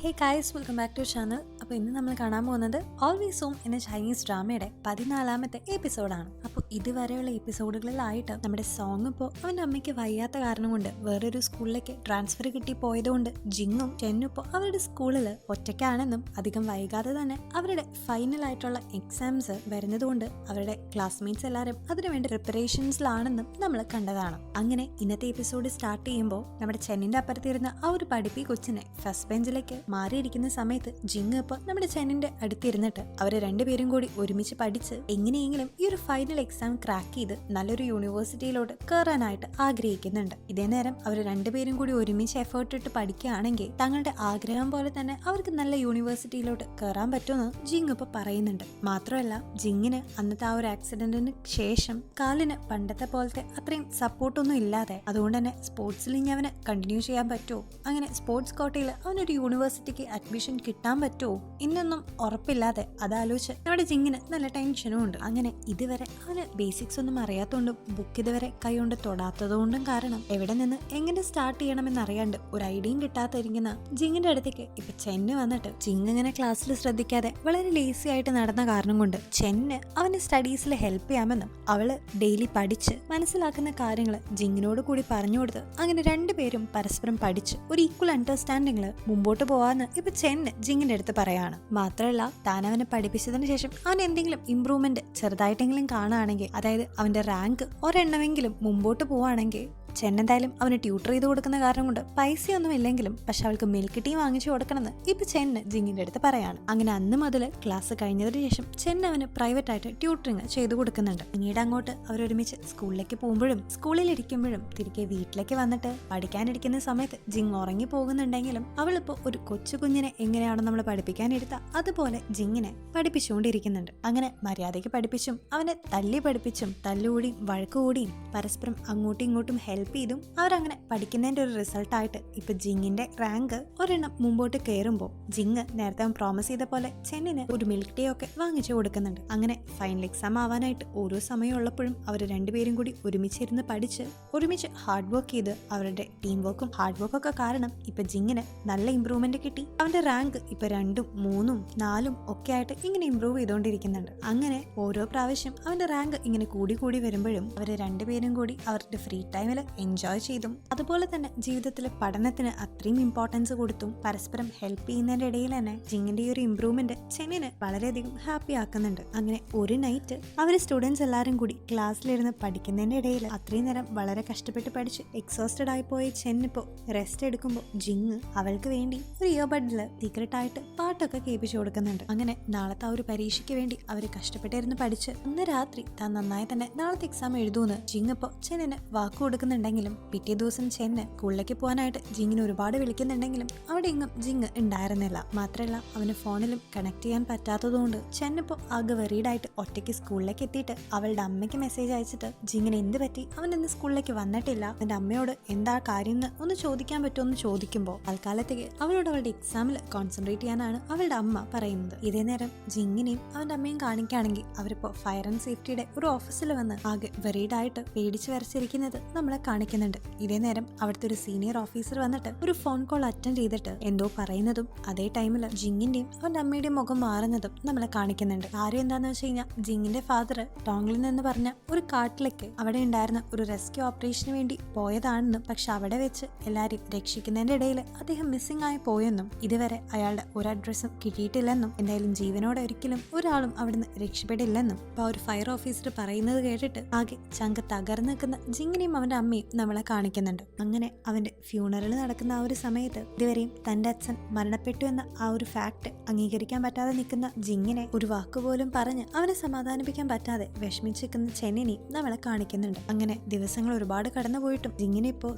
Hey guys, welcome back to channel. അപ്പോൾ ഇന്ന് നമ്മൾ കാണാൻ പോകുന്നത് ഓൾവേസ് ഹോം എന്ന ചൈനീസ് ഡ്രാമയുടെ 14ാമത്തെ എപ്പിസോഡാണ്. അപ്പോൾ ഇതുവരെയുള്ള എപ്പിസോഡുകളിലായിട്ട് നമ്മുടെ സോങ് ഇപ്പോൾ അവൻ്റെ അമ്മയ്ക്ക് വയ്യാത്ത കാരണം കൊണ്ട് വേറൊരു സ്കൂളിലേക്ക് ട്രാൻസ്ഫർ കിട്ടി പോയതുകൊണ്ട് ജിങ്ങും ചെന്നും ഇപ്പോൾ അവരുടെ സ്കൂളിൽ ഒറ്റയ്ക്കാണെന്നും അധികം വൈകാതെ തന്നെ അവരുടെ ഫൈനൽ ആയിട്ടുള്ള എക്സാംസ് വരുന്നതുകൊണ്ട് അവരുടെ ക്ലാസ്മേറ്റ്സ് എല്ലാവരും അതിനുവേണ്ടി പ്രിപ്പറേഷൻസിലാണെന്നും നമ്മൾ കണ്ടതാണ്. അങ്ങനെ ഇന്നത്തെ എപ്പിസോഡ് സ്റ്റാർട്ട് ചെയ്യുമ്പോൾ നമ്മുടെ ചെന്നിന്റെ അപ്പുറത്തിരുന്ന ആ ഒരു പഠിപ്പി കൊച്ചിനെ ഫസ്റ്റ് ബെഞ്ചിലേക്ക് മാറിയിരിക്കുന്ന സമയത്ത് ജിങ് ഇപ്പോൾ നമ്മുടെ ചെന്നിന്റെ അടുത്തിരുന്നിട്ട് അവരെ രണ്ടുപേരും കൂടി ഒരുമിച്ച് പഠിച്ച് എങ്ങനെയെങ്കിലും ഈ ഒരു ഫൈനൽ എക്സാം ക്രാക്ക് ചെയ്ത് നല്ലൊരു യൂണിവേഴ്സിറ്റിയിലോട്ട് കയറാനായിട്ട് ആഗ്രഹിക്കുന്നുണ്ട്. ഇതേ നേരം അവർ രണ്ടുപേരും കൂടി ഒരുമിച്ച് എഫേർട്ട് ഇട്ട് പഠിക്കുകയാണെങ്കിൽ തങ്ങളുടെ ആഗ്രഹം പോലെ തന്നെ അവർക്ക് നല്ല യൂണിവേഴ്സിറ്റിയിലോട്ട് കയറാൻ പറ്റുമെന്ന് ജിങ് ഇപ്പോൾ പറയുന്നുണ്ട്. മാത്രമല്ല ജിങ്ങിന് അന്നത്തെ ആ ഒരു ആക്സിഡന്റിന് ശേഷം കാലിന് പണ്ടത്തെ പോലത്തെ അത്രയും സപ്പോർട്ടൊന്നും ഇല്ലാതെ അതുകൊണ്ട് തന്നെ സ്പോർട്സിൽ ഇനി അവന് കണ്ടിന്യൂ ചെയ്യാൻ പറ്റുമോ, അങ്ങനെ സ്പോർട്സ് കോട്ടയിൽ അവനൊരു യൂണിവേഴ്സിറ്റിക്ക് അഡ്മിഷൻ കിട്ടാൻ പറ്റുമോ ഇന്നൊന്നും ഉറപ്പില്ലാതെ അതാലോചിച്ച് നമ്മുടെ ജിങ്ങിന് നല്ല ടെൻഷനും ഉണ്ട്. അങ്ങനെ ഇതുവരെ അവന് ബേസിക്സ് ഒന്നും അറിയാത്തതുകൊണ്ടും ബുക്ക് ഇതുവരെ കൈകൊണ്ട് തൊടാത്തതുകൊണ്ടും കാരണം എവിടെ നിന്ന് എങ്ങനെ സ്റ്റാർട്ട് ചെയ്യണമെന്ന് അറിയാണ്ട് ഒരു ഐഡിയയും കിട്ടാതിരിക്കുന്ന ജിങ്ങിന്റെ അടുത്തേക്ക് ഇപ്പൊ ചെന്ന് വന്നിട്ട് ജിങ് ഇങ്ങനെ ക്ലാസ്സിൽ ശ്രദ്ധിക്കാതെ വളരെ ലേസി ആയിട്ട് നടന്ന കാരണം കൊണ്ട് ചെന്ന് അവന് സ്റ്റഡീസിൽ ഹെൽപ്പ് ചെയ്യാമെന്നും അവള് ഡെയിലി പഠിച്ച് മനസ്സിലാക്കുന്ന കാര്യങ്ങൾ ജിങ്ങിനോട് കൂടി പറഞ്ഞു കൊടുത്ത് അങ്ങനെ രണ്ടുപേരും പരസ്പരം പഠിച്ച് ഒരു ഈക്വൽ അണ്ടർസ്റ്റാൻഡിങ്ങിൽ മുമ്പോട്ട് പോവാന്ന് ഇപ്പൊ ചെന്ന് ജിങ്ങിന്റെ അടുത്ത് പറയാണ്. മാത്രമല്ല താൻ അവനെ പഠിപ്പിച്ചതിന് ശേഷം അവൻ എന്തെങ്കിലും ഇമ്പ്രൂവ്മെന്റ് ചെറുതായിട്ടെങ്കിലും കാണുകയാണെങ്കിൽ, അതായത് അവന്റെ റാങ്ക് ഒരെണ്ണമെങ്കിലും മുമ്പോട്ട് പോവാണെങ്കിൽ ചെന്നെന്തായാലും അവന് ട്യൂട്ടർ ചെയ്ത് കൊടുക്കുന്ന കാരണം കൊണ്ട് പൈസയൊന്നും ഇല്ലെങ്കിലും പക്ഷെ അവൾക്ക് മിൽക്ക് ടീ വാങ്ങിച്ചു കൊടുക്കണമെന്ന് ഇപ്പൊ ചെന്ന് ജിങ്ങിന്റെ അടുത്ത് പറയാണ്. അങ്ങനെ അന്ന് മുതൽ ക്ലാസ് കഴിഞ്ഞതിന് ശേഷം ചെന്ന് അവന് പ്രൈവറ്റ് ആയിട്ട് ട്യൂട്ടറിങ് ചെയ്തു കൊടുക്കുന്നുണ്ട്. പിന്നീട് അങ്ങോട്ട് അവരൊരുമിച്ച് സ്കൂളിലേക്ക് പോകുമ്പോഴും സ്കൂളിലിരിക്കുമ്പോഴും തിരികെ വീട്ടിലേക്ക് വന്നിട്ട് പഠിക്കാനിരിക്കുന്ന സമയത്ത് ജിങ് ഉറങ്ങി പോകുന്നുണ്ടെങ്കിലും അവളിപ്പോ ഒരു കൊച്ചു കുഞ്ഞിനെ എങ്ങനെയാണോ നമ്മൾ പഠിപ്പിക്കാനിരുത്ത അതുപോലെ ജിങ്ങിനെ പഠിപ്പിച്ചുകൊണ്ടിരിക്കുന്നുണ്ട്. അങ്ങനെ മര്യാദയ്ക്ക് പഠിപ്പിച്ചും അവനെ തല്ലി പഠിപ്പിച്ചും തല്ലുകൂടിയും വഴക്കുകൂടിയും പരസ്പരം അങ്ങോട്ടും ഇങ്ങോട്ടും ഹെൽപ്പ് ചെയ്തും അവരങ്ങനെ പഠിക്കുന്നതിന്റെ ഒരു റിസൾട്ടായിട്ട് ഇപ്പൊ ജിങ്ങിന്റെ റാങ്ക് ഒരെണ്ണം മുമ്പോട്ട് കയറുമ്പോൾ ജിങ് നേരത്തെ പ്രോമിസ് ചെയ്ത പോലെ ചെന്നിന് ഒരു മിൽക്ക് ടീ ഒക്കെ വാങ്ങിച്ചു കൊടുക്കുന്നുണ്ട്. അങ്ങനെ ഫൈനൽ എക്സാം ആവാനായിട്ട് ഓരോ സമയം ഉള്ളപ്പോഴും അവർ രണ്ടുപേരും കൂടി ഒരുമിച്ചിരുന്ന് പഠിച്ച് ഒരുമിച്ച് ഹാർഡ് വർക്ക് ചെയ്ത് അവരുടെ ടീം വർക്കും ഹാർഡ് വർക്കും ഒക്കെ കാരണം ഇപ്പൊ ജിങ്ങിന് നല്ല ഇമ്പ്രൂവ്മെന്റ് കിട്ടി. അവന്റെ റാങ്ക് ഇപ്പൊ 2, 3, 4 ഒക്കെ ആയിട്ട് ഇങ്ങനെ ഇമ്പ്രൂവ് ചെയ്തുകൊണ്ടിരിക്കുന്നുണ്ട്. അങ്ങനെ ഓരോ പ്രാവശ്യം അവന്റെ റാങ്ക് ഇങ്ങനെ കൂടി കൂടി വരുമ്പോഴും അവര് രണ്ടുപേരും കൂടി അവരുടെ ഫ്രീ ടൈമിൽ എൻജോയ് ചെയ്തും അതുപോലെ തന്നെ ജീവിതത്തിലെ പഠനത്തിന് അത്രയും ഇമ്പോർട്ടൻസ് കൊടുത്തും പരസ്പരം ഹെൽപ്പ് ചെയ്യുന്നതിന്റെ ഇടയിൽ തന്നെ ജിങ്ങിന്റെ ഈ ഒരു ഇമ്പ്രൂവ്മെന്റ് ചെന്നിനെ വളരെയധികം ഹാപ്പി ആക്കുന്നുണ്ട്. അങ്ങനെ ഒരു നൈറ്റ് അവര് സ്റ്റുഡൻസ് എല്ലാവരും കൂടി ക്ലാസ്സിലിരുന്ന് പഠിക്കുന്നതിന്റെ ഇടയിൽ അത്രയും നേരം വളരെ കഷ്ടപ്പെട്ട് പഠിച്ച് എക്സോസ്റ്റഡ് ആയി പോയ ചെന്നിപ്പോ റെസ്റ്റ് എടുക്കുമ്പോൾ ജിങ് അവൾക്ക് വേണ്ടി ഒരു ഇയർബഡില് സീക്രട്ട് ആയിട്ട് പാട്ടൊക്കെ കേൾപ്പിച്ചു കൊടുക്കുന്നുണ്ട്. അങ്ങനെ നാളത്തെ ആ ഒരു പരീക്ഷയ്ക്ക് വേണ്ടി അവര് കഷ്ടപ്പെട്ടിരുന്ന് പഠിച്ച് അന്ന് രാത്രി താൻ നന്നായി തന്നെ നാളത്തെ എക്സാം എഴുതൂന്ന് ജിങ് ഇപ്പോൾ ചെന്നിന് വാക്ക് കൊടുക്കുന്നുണ്ടെങ്കിലും പിറ്റേ ദിവസം ചെന്ന് സ്കൂളിലേക്ക് പോകാനായിട്ട് ജിങ്ങിന് ഒരുപാട് വിളിക്കുന്നുണ്ടെങ്കിലും അവിടെ എങ്ങും ജിങ് ഉണ്ടായിരുന്നില്ല. മാത്രമല്ല അവന് ഫോണിലും കണക്ട് ചെയ്യാൻ പറ്റാത്തതുകൊണ്ട് ചെന്നിപ്പോ ആകെ വെറീഡായിട്ട് ഒറ്റയ്ക്ക് സ്കൂളിലേക്ക് എത്തിയിട്ട് അവളുടെ അമ്മയ്ക്ക് മെസ്സേജ് അയച്ചിട്ട് ജിങ്ങിന് എന്ത് പറ്റി, അവൻ ഇന്ന് സ്കൂളിലേക്ക് വന്നിട്ടില്ല, അവന്റെ അമ്മയോട് എന്താ കാര്യം എന്ന് ഒന്ന് ചോദിക്കാൻ പറ്റുമോ എന്ന് ചോദിക്കുമ്പോൾ തൽക്കാലത്തേക്ക് അവളോട് അവളുടെ എക്സാമിൽ കോൺസെൻട്രേറ്റ് ചെയ്യാനാണ് അവളുടെ അമ്മ പറയുന്നത്. ഇതേ നേരം ജിങ്ങിനെയും അവന്റെ അമ്മയും കാണിക്കുകയാണെങ്കിൽ അവരിപ്പോ ഫയർ ആൻഡ് സേഫ്റ്റിയുടെ ഒരു ഓഫീസിൽ വന്ന് ആകെ വെറീഡായിട്ട് പേടിച്ച് വരച്ചിരിക്കുന്നത് നമ്മളെ കാണിക്കുന്നുണ്ട്. ഇതേ നേരം അവിടുത്തെ ഒരു സീനിയർ ഓഫീസർ വന്നിട്ട് ഒരു ഫോൺ കോൾ അറ്റൻഡ് ചെയ്തിട്ട് എന്തോ പറയുന്നതും അതേ ടൈമിൽ ജിങ്ങിന്റെയും അവന്റെ അമ്മയുടെയും മുഖം മാറുന്നതും നമ്മളെ കാണിക്കുന്നുണ്ട്. കാര്യം എന്താന്ന് വെച്ച് കഴിഞ്ഞാൽ ജിങ്ങിന്റെ ഫാദർ ടോങ്ലിൻ എന്ന് പറഞ്ഞ ഒരു കാട്ടിലേക്ക് അവിടെ ഉണ്ടായിരുന്ന ഒരു റെസ്ക്യൂ ഓപ്പറേഷന് വേണ്ടി പോയതാണെന്നും പക്ഷെ അവിടെ വെച്ച് എല്ലാരെയും രക്ഷിക്കുന്നതിന്റെ ഇടയിൽ അദ്ദേഹം മിസ്സിംഗ് ആയി പോയെന്നും ഇതുവരെ അയാളുടെ ഒരു അഡ്രസ്സും കിട്ടിയിട്ടില്ലെന്നും എന്തായാലും ജീവനോടെ ഒരിക്കലും ഒരാളും അവിടുന്ന് രക്ഷപ്പെടില്ലെന്നും ഇപ്പൊ ഒരു ഫയർ ഓഫീസർ പറയുന്നത് കേട്ടിട്ട് ആകെ ചങ്ക് തകർന്നു നിൽക്കുന്ന ജിങ്ങിനെയും അവന്റെ അമ്മയും നമ്മളെ കാണിക്കുന്നുണ്ട്. അങ്ങനെ അവന്റെ ഫ്യൂണറൽ നടക്കുന്ന ആ ഒരു സമയത്ത് ഇതുവരെയും തന്റെ അച്ഛൻ മരണപ്പെട്ടു എന്ന ആ ഒരു ഫാക്ട് അംഗീകരിക്കാൻ പറ്റാതെ നിൽക്കുന്ന ജിങ്ങിനെ ഒരു വാക്കുപോലും പറഞ്ഞ് അവനെ സമാധാനിപ്പിക്കാൻ പറ്റാതെ വിഷമിച്ചിരിക്കുന്ന ചെന്നിനെ നമ്മളെ കാണിക്കുന്നുണ്ട്. അങ്ങനെ ദിവസങ്ങൾ ഒരുപാട് കടന്നുപോയിട്ടും ജിങ്ങിനെ ഇപ്പോ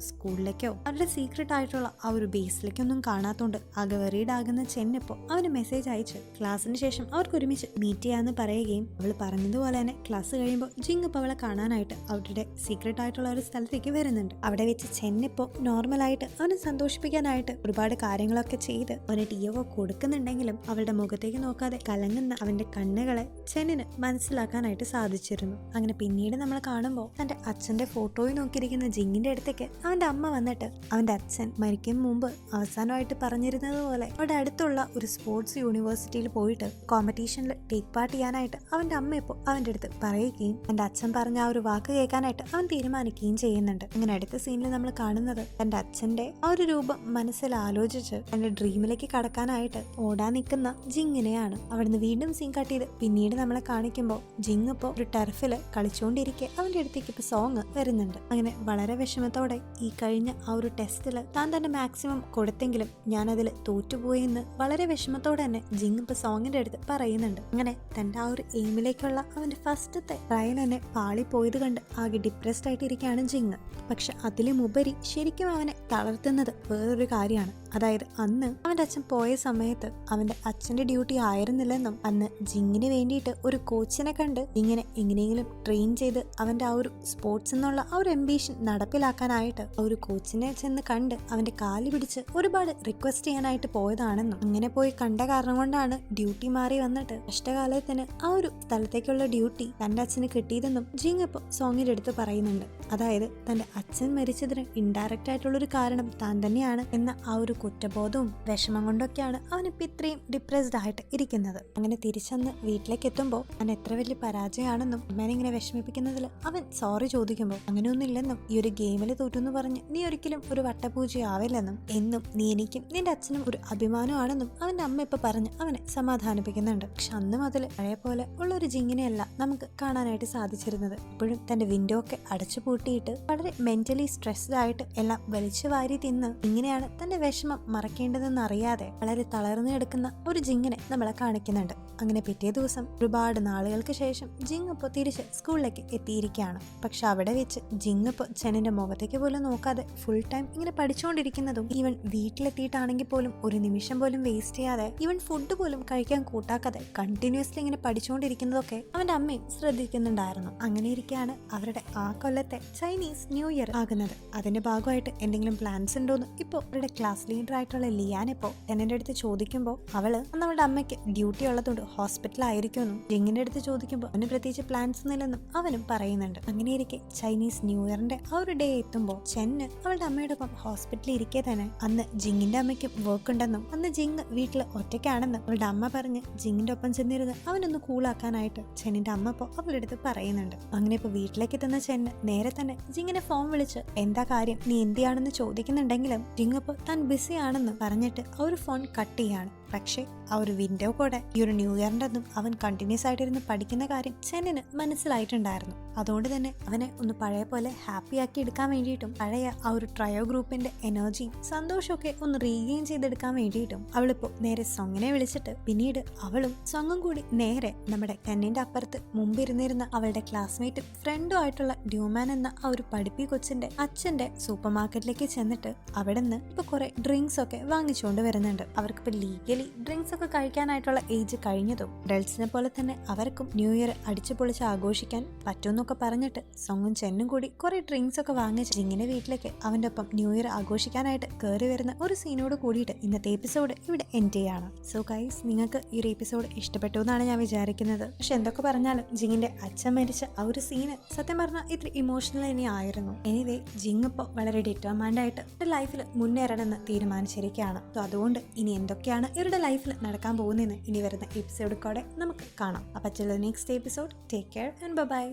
സ്കൂളിലേക്കോ അവരുടെ സീക്രട്ട് ആയിട്ടുള്ള ആ ഒരു ബേസിലേക്കൊന്നും കാണാത്തോണ്ട് ആകെ വെറീഡ് ആകുന്ന ചെന്നിപ്പോ അവന് മെസ്സേജ് അയച്ച് ക്ലാസ്സിന് ശേഷം അവർക്ക് ഒരുമിച്ച് മീറ്റ് ചെയ്യാന്ന് പറയുകയും അവൾ പറഞ്ഞതുപോലെ തന്നെ ക്ലാസ് കഴിയുമ്പോൾ ജിങ് ഇപ്പോൾ അവളെ കാണാനായിട്ട് അവരുടെ സീക്രട്ട് ആയിട്ടുള്ള ഒരു സ്ഥലത്തേക്ക് വരുന്നുണ്ട്. അവിടെ വെച്ച് ചെന്നിപ്പോ നോർമലായിട്ട് അവനെ സന്തോഷിപ്പിക്കാനായിട്ട് ഒരുപാട് കാര്യങ്ങളൊക്കെ ചെയ്ത് അവന് ടീയൊക്കെ കൊടുക്കുന്നുണ്ടെങ്കിലും അവളുടെ മുഖത്തേക്ക് നോക്കാതെ കലങ്ങുന്ന അവന്റെ കണ്ണുകളെ ചെന്നിന് മനസ്സിലാക്കാനായിട്ട് സാധിച്ചിരുന്നു. അങ്ങനെ പിന്നീട് നമ്മൾ കാണുമ്പോൾ തന്റെ അച്ഛന്റെ ഫോട്ടോയിൽ നോക്കിയിരിക്കുന്ന ജിങ്ങിന്റെ അടുത്തേക്ക് അവന്റെ അമ്മ വന്നിട്ട് അവന്റെ അച്ഛൻ മരിക്കും മുമ്പ് അവസാനമായിട്ട് പറഞ്ഞിരുന്നത് പോലെ അവിടെ അടുത്തുള്ള ഒരു സ്പോർട്സ് യൂണിവേഴ്സിറ്റിയിൽ പോയിട്ട് കോമ്പറ്റീഷനിൽ ടേക്ക് പാർട്ട് ചെയ്യാനായിട്ട് അവന്റെ അമ്മ ഇപ്പോൾ അവന്റെ അടുത്ത് പറയുകയും എന്റെ അച്ഛൻ പറഞ്ഞ ആ ഒരു വാക്ക് കേൾക്കാനായിട്ട് അവൻ തീരുമാനിക്കുകയും ചെയ്യുന്നുണ്ട്. അങ്ങനെ അടുത്ത സീനിൽ നമ്മൾ കാണുന്നത് തന്റെ അച്ഛന്റെ ആ ഒരു രൂപം മനസ്സിൽ ആലോചിച്ച് തന്റെ ഡ്രീമിലേക്ക് കടക്കാനായിട്ട് ഓടാൻ നിൽക്കുന്ന ജിങ്ങിനെയാണ്. അവിടുന്ന് വീണ്ടും സീൻ കട്ട് ചെയ്ത് പിന്നീട് നമ്മളെ കാണിക്കുമ്പോൾ ജിങ് ഇപ്പോൾ ഒരു ടർഫില് കളിച്ചുകൊണ്ടിരിക്കെ അവന്റെ അടുത്തേക്ക് ഇപ്പൊ സോങ് വരുന്നുണ്ട്. അങ്ങനെ വളരെ വിഷമത്തോടെ ഈ കഴിഞ്ഞ ആ ഒരു ടെസ്റ്റില് താൻ തന്റെ മാക്സിമം കൊടുത്തെങ്കിലും ഞാൻ അതിൽ തോറ്റുപോയെന്ന് വളരെ വിഷമത്തോടെ തന്നെ ജിങ് ഇപ്പൊ സോങ്ങിന്റെ അടുത്ത് പറയുന്നുണ്ട്. അങ്ങനെ തന്റെ ആ ഒരു എയിമിലേക്കുള്ള അവന്റെ ഫസ്റ്റത്തെ ട്രയൽ തന്നെ പാളിപ്പോയത് കണ്ട് ആകെ ഡിപ്രസ്ഡ് ആയിട്ടിരിക്കുകയാണ് ജിങ്. പക്ഷെ അതിലുമുപരി ശരിക്കും അവനെ തളർത്തുന്നത് വേറൊരു കാര്യമാണ്. അതായത് അന്ന് അവന്റെ അച്ഛൻ പോയ സമയത്ത് അവന്റെ അച്ഛന്റെ ഡ്യൂട്ടി ആയിരുന്നില്ലെന്നും അന്ന് ജിങ്ങിന് വേണ്ടിയിട്ട് ഒരു കോച്ചിനെ കണ്ട് ഇങ്ങനെ എങ്ങനെയെങ്കിലും ട്രെയിൻ ചെയ്ത് അവന്റെ ആ ഒരു സ്പോർട്സ് എന്നുള്ള ആ ഒരു എംബിഷൻ നടപ്പിലാക്കാനായിട്ട് ആ ഒരു കോച്ചിനെ ചെന്ന് കണ്ട് അവന്റെ കാല് പിടിച്ച് ഒരുപാട് റിക്വസ്റ്റ് ചെയ്യാനായിട്ട് പോയതാണെന്നും അങ്ങനെ പോയി കണ്ട കാരണം കൊണ്ടാണ് ഡ്യൂട്ടി മാറി വന്നിട്ട് കഷ്ടകാലത്തിന് ആ ഒരു സ്ഥലത്തേക്കുള്ള ഡ്യൂട്ടി തന്റെ അച്ഛന് കിട്ടിയതെന്നും ജിങ് ഇപ്പോൾ സോങ്ങിന്റെ അടുത്ത് പറയുന്നുണ്ട്. അതായത് തന്റെ അച്ഛൻ മരിച്ചതിന് ഇൻഡയറക്റ്റ് ആയിട്ടുള്ളൊരു കാരണം താൻ തന്നെയാണ് എന്ന ആ ഒരു കുറ്റബോധവും വിഷമം കൊണ്ടൊക്കെയാണ് അവനിപ്പോൾ ഇത്രയും ഡിപ്രസ്ഡ് ആയിട്ട് ഇരിക്കുന്നത്. അങ്ങനെ തിരിച്ചെന്ന് വീട്ടിലേക്ക് എത്തുമ്പോൾ അവൻ എത്ര വലിയ പരാജയമാണെന്നും അമ്മേനെ ഇങ്ങനെ വിഷമിപ്പിക്കുന്നതിൽ അവൻ സോറി ചോദിക്കുമ്പോൾ അങ്ങനെയൊന്നുമില്ലെന്നും ഈ ഒരു ഗെയിമിൽ തോറ്റെന്ന് പറഞ്ഞ് നീ ഒരിക്കലും ഒരു വട്ടപൂജയാവില്ലെന്നും എന്നും നീ എനിക്കും നിന്റെ അച്ഛനും ഒരു അഭിമാനമാണെന്നും അവന്റെ അമ്മ ഇപ്പൊ പറഞ്ഞ് അവനെ സമാധാനിപ്പിക്കുന്നുണ്ട്. പക്ഷെ അന്ന് മുതൽ പഴയ പോലെ ഉള്ള ഒരു ജിങ്ങിനെയല്ല നമുക്ക് കാണാനായിട്ട് സാധിച്ചിരുന്നത്. ഇപ്പോഴും തന്റെ വിൻഡോ ഒക്കെ അടച്ചു പൂട്ടിയിട്ട് വളരെ മെന്റലി സ്ട്രെസ്ഡ് ആയിട്ട് എല്ലാം വലിച്ചു വാരി തിന്ന് ഇങ്ങനെയാണ് തന്റെ വിഷമം മറക്കേണ്ടതെന്ന് അറിയാതെ വളരെ തളർന്നു കിടക്കുന്ന ഒരു ജിങ്ങിനെ നമ്മളെ കാണിക്കുന്നുണ്ട്. അങ്ങനെ പിറ്റേ ദിവസം ഒരുപാട് നാളുകൾക്ക് ശേഷം ജിങ് ഇപ്പോൾ തിരിച്ച് സ്കൂളിലേക്ക് എത്തിയിരിക്കുകയാണ്. പക്ഷെ അവിടെ വെച്ച് ജിങ് ഇപ്പോൾ ചെന്നിന്റെ മുഖത്തേക്ക് പോലും നോക്കാതെ ഫുൾ ടൈം ഇങ്ങനെ പഠിച്ചുകൊണ്ടിരിക്കുന്നതും ഈവൻ വീട്ടിലെത്തിയിട്ടാണെങ്കിൽ പോലും ഒരു നിമിഷം പോലും വേസ്റ്റ് ചെയ്യാതെ ഈവൻ ഫുഡ് പോലും കഴിക്കാൻ കൂട്ടാക്കാതെ കണ്ടിന്യൂസ്ലി ഇങ്ങനെ പഠിച്ചുകൊണ്ടിരിക്കുന്നതൊക്കെ അവന്റെ അമ്മയും ശ്രദ്ധിക്കുന്നുണ്ടായിരുന്നു. അങ്ങനെ ഇരിക്കുകയാണ് അവരുടെ ആ കൊല്ലത്തെ ചൈനീസ് ന്യൂ ഇയർ ആകുന്നത്. അതിന്റെ ഭാഗമായിട്ട് എന്തെങ്കിലും പ്ലാൻസ് ഉണ്ടോന്ന് ഇപ്പോൾ അവരുടെ ക്ലാസ് ലീഡർ ആയിട്ടുള്ള ലിയാൻ ഇപ്പോൾ എന്നെ അടുത്ത് ചോദിക്കുമ്പോൾ അവള് അന്ന് അവളുടെ അമ്മയ്ക്ക് ഡ്യൂട്ടി ഉള്ളതുകൊണ്ട് ഹോസ്പിറ്റലായിരിക്കുമെന്നും ജിങ്ങിന്റെ അടുത്ത് ചോദിക്കുമ്പോൾ അവന് പ്രത്യേകിച്ച് പ്ലാൻസ് ഒന്നുമില്ലെന്നും അവനും പറയുന്നുണ്ട്. അങ്ങനെയിരിക്കെ ചൈനീസ് ന്യൂ ഇയറിന്റെ ആ ഒരു ഡേ എത്തുമ്പോൾ ചെന്ന് അവളുടെ അമ്മയുടെ ഒപ്പം ഹോസ്പിറ്റലിൽ ഇരിക്കെ തന്നെ അന്ന് ജിങ്ങിന്റെ അമ്മയ്ക്കും വർക്ക് ഉണ്ടെന്നും അന്ന് ജിങ് വീട്ടിൽ ഒറ്റയ്ക്കാണെന്നും അവളുടെ അമ്മ പറഞ്ഞ് ജിങ്ങിന്റെ ഒപ്പം ചെന്നിരുന്ന് അവനൊന്ന് കൂളാക്കാനായിട്ട് ചെന്നിന്റെ അമ്മ ഇപ്പോൾ അവളുടെ അടുത്ത് പറയുന്നുണ്ട്. അങ്ങനെ ഇപ്പോൾ വീട്ടിലേക്ക് എത്തുന്ന ചെന്ന് നേരെ തന്നെ ജിങ്ങിനെ ഫോൺ വിളിച്ച് എന്താ കാര്യം നീ എന്തിയാണെന്ന് ചോദിക്കുന്നുണ്ടെങ്കിലും ജിങ് ഇപ്പോൾ താൻ ബിസി ആണെന്ന് പറഞ്ഞിട്ട് ആ ഒരു ഫോൺ കട്ട് ചെയ്യാണ്. പക്ഷേ ആ ഒരു വിൻഡോ കൂടെ ഈ ഒരു ന്യൂ ഇയറിന്റെ ഒന്നും അവൻ കണ്ടിന്യൂസ് ആയിട്ടിരുന്ന് പഠിക്കുന്ന കാര്യം ചെന്നിന് മനസ്സിലായിട്ടുണ്ടായിരുന്നു. അതുകൊണ്ട് തന്നെ അവനെ ഒന്ന് പഴയ പോലെ ഹാപ്പി ആക്കി എടുക്കാൻ വേണ്ടിയിട്ടും പഴയ ആ ഒരു ട്രയോ ഗ്രൂപ്പിന്റെ എനർജിയും സന്തോഷമൊക്കെ ഒന്ന് റീഗെയിൻ ചെയ്തെടുക്കാൻ വേണ്ടിയിട്ടും അവളിപ്പോ നേരെ സോങ്ങിനെ വിളിച്ചിട്ട് പിന്നീട് അവളും സോങ്ങും കൂടി നേരെ നമ്മുടെ കണ്ണിന്റെ അപ്പുറത്ത് മുമ്പിരുന്നിരുന്ന അവളുടെ ക്ലാസ്മേറ്റും ഫ്രണ്ടും ആയിട്ടുള്ള ഡ്യൂമാൻ എന്ന ആ ഒരു പഠിപ്പി കൊച്ചിന്റെ അച്ഛന്റെ സൂപ്പർ മാർക്കറ്റിലേക്ക് ചെന്നിട്ട് അവിടെ നിന്ന് ഇപ്പൊ കുറെ ഡ്രിങ്ക്സ് ഒക്കെ വാങ്ങിച്ചുകൊണ്ട് വരുന്നുണ്ട്. അവർക്കിപ്പോ ലീഗലി ഡ്രിങ്ക്സ് ഒക്കെ കഴിക്കാനായിട്ടുള്ള ഏജ് കഴിഞ്ഞതും ഗേൾസിനെ പോലെ തന്നെ അവർക്കും ന്യൂ ഇയർ അടിച്ചു പൊളിച്ച് ആഘോഷിക്കാൻ പറ്റുമെന്നൊക്കെ പറഞ്ഞിട്ട് സോങ്ങും ചെന്നും കൂടി കുറെ ഡ്രിങ്ക്സ് ഒക്കെ വാങ്ങിച്ച് ജിങ്ങിന്റെ വീട്ടിലേക്ക് അവന്റെ ഒപ്പം ന്യൂ ഇയർ ആഘോഷിക്കാനായിട്ട് കയറി വരുന്ന ഒരു സീനോട് കൂടിയിട്ട് ഇന്നത്തെ എപ്പിസോഡ് ഇവിടെ എൻഡ് ചെയ്യാണ്. സോ ഗൈസ്, നിങ്ങൾക്ക് ഈ ഒരു എപ്പിസോഡ് ഇഷ്ടപ്പെട്ടു എന്നാണ് ഞാൻ വിചാരിക്കുന്നത്. പക്ഷെ എന്തൊക്കെ പറഞ്ഞാലും ജിങ്ങിന്റെ അച്ഛൻ മരിച്ച ആ ഒരു സീന് സത്യം പറഞ്ഞാൽ ഇത്ര ഇമോഷണൽ ഇനി ആയിരുന്നു. എനിവേ ജിങ് ഇപ്പോൾ വളരെ ഡിറ്റർമൈൻഡ് ആയിട്ട് ലൈഫിൽ മുന്നേറണമെന്ന് തീരുമാനിച്ചിരിക്കുകയാണ്. സോ അതുകൊണ്ട് ഇനി എന്തൊക്കെയാണ് ഇവരുടെ ലൈഫിൽ നടക്കാൻ പോകുന്നതെന്ന് ഇനി വരുന്ന എപ്പിസോഡ് കൂടെ നമുക്ക് കാണാം. അപ്പോൾ next episode take care and by.